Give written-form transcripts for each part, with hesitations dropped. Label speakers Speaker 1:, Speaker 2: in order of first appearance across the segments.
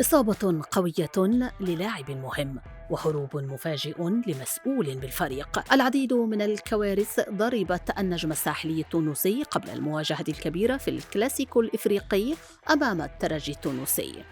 Speaker 1: إصابة قوية للاعب مهم وهروب مفاجئ لمسؤول بالفريق. العديد من الكوارث ضربت النجم الساحلي التونسي قبل المواجهة الكبيرة في الكلاسيكو الإفريقي أمام الترجي التونسي.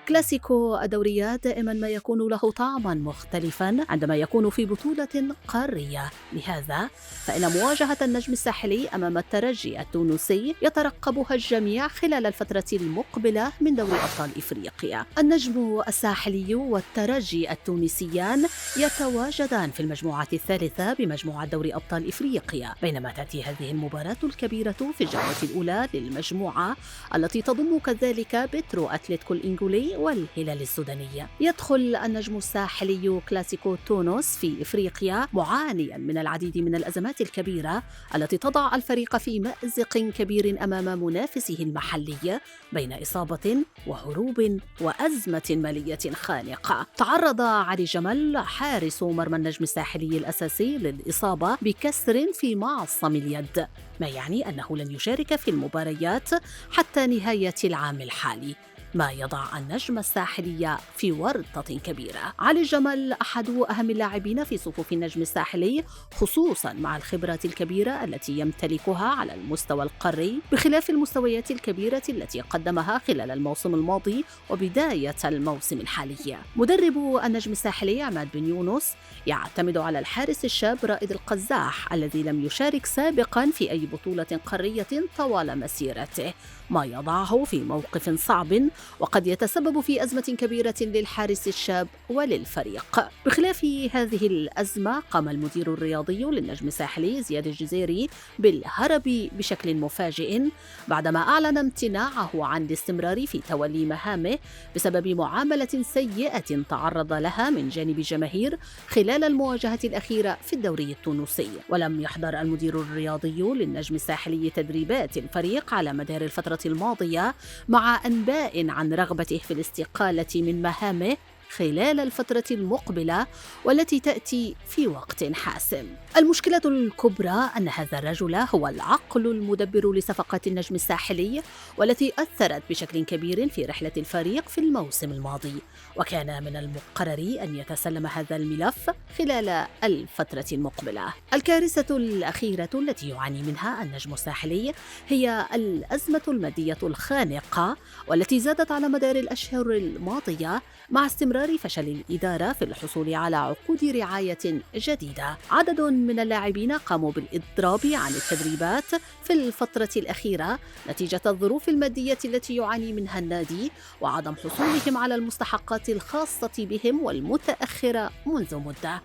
Speaker 1: كلاسيكو الدوريات دائما ما يكون له طعما مختلفا عندما يكون في بطولة قارية، لهذا فإن مواجهة النجم الساحلي أمام الترجي التونسي يترقبها الجميع خلال الفترة المقبلة من دوري أبطال إفريقيا. النجم الساحلي والترجي التونسيان يتواجدان في المجموعة الثالثة بمجموعة دوري أبطال إفريقيا، بينما تأتي هذه المباراة الكبيرة في الجولة الأولى للمجموعة التي تضم كذلك بترو أتلتيكو الإنجولي والهلال السوداني. يدخل النجم الساحلي كلاسيكو تونس في إفريقيا معانيا من العديد من الأزمات الكبيرة التي تضع الفريق في مأزق كبير أمام منافسه المحلي بين إصابة وهروب وأزمة مالية خانقة. تعرض علي جمل حارس مرمى النجم الساحلي الأساسي للإصابة بكسر في معصم اليد، ما يعني أنه لن يشارك في المباريات حتى نهاية العام الحالي، ما يضع النجم الساحلي في ورطة كبيرة. علي جمل أحد أهم اللاعبين في صفوف النجم الساحلي، خصوصاً مع الخبرات الكبيرة التي يمتلكها على المستوى القاري، بخلاف المستويات الكبيرة التي قدمها خلال الموسم الماضي وبداية الموسم الحالي. مدرب النجم الساحلي عماد بن يونس يعتمد على الحارس الشاب رائد القزاح الذي لم يشارك سابقاً في أي بطولة قارية طوال مسيرته، ما يضعه في موقف صعب وقد يتسبب في أزمة كبيرة للحارس الشاب وللفريق. بخلاف هذه الأزمة، قام المدير الرياضي للنجم الساحلي زياد الجزيري بالهرب بشكل مفاجئ بعدما أعلن امتناعه عن الاستمرار في تولي مهامه بسبب معاملة سيئة تعرض لها من جانب جماهير خلال المواجهة الأخيرة في الدوري التونسي. ولم يحضر المدير الرياضي للنجم الساحلي تدريبات الفريق على مدار الفترة الماضية، مع أنباء عن رغبته في الاستقالة من مهامه خلال الفترة المقبلة والتي تأتي في وقت حاسم. المشكلة الكبرى أن هذا الرجل هو العقل المدبر لصفقات النجم الساحلي والتي أثرت بشكل كبير في رحلة الفريق في الموسم الماضي، وكان من المقرر أن يتسلم هذا الملف خلال الفترة المقبلة. الكارثة الأخيرة التي يعاني منها النجم الساحلي هي الأزمة المادية الخانقة والتي زادت على مدار الأشهر الماضية مع استمرار فشل الإدارة في الحصول على عقود رعاية جديدة. عدد من اللاعبين قاموا بالإضراب عن التدريبات في الفترة الأخيرة نتيجة الظروف المادية التي يعاني منها النادي وعدم حصولهم على المستحقات الخاصة بهم والمتأخرة منذ مدة.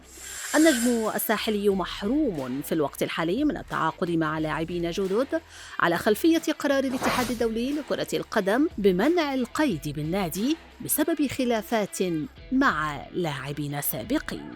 Speaker 1: النجم الساحلي محروم في الوقت الحالي من التعاقد مع لاعبين جدد على خلفية قرار الاتحاد الدولي لكرة القدم بمنع القيد بالنادي بسبب خلافات مع لاعبين سابقين.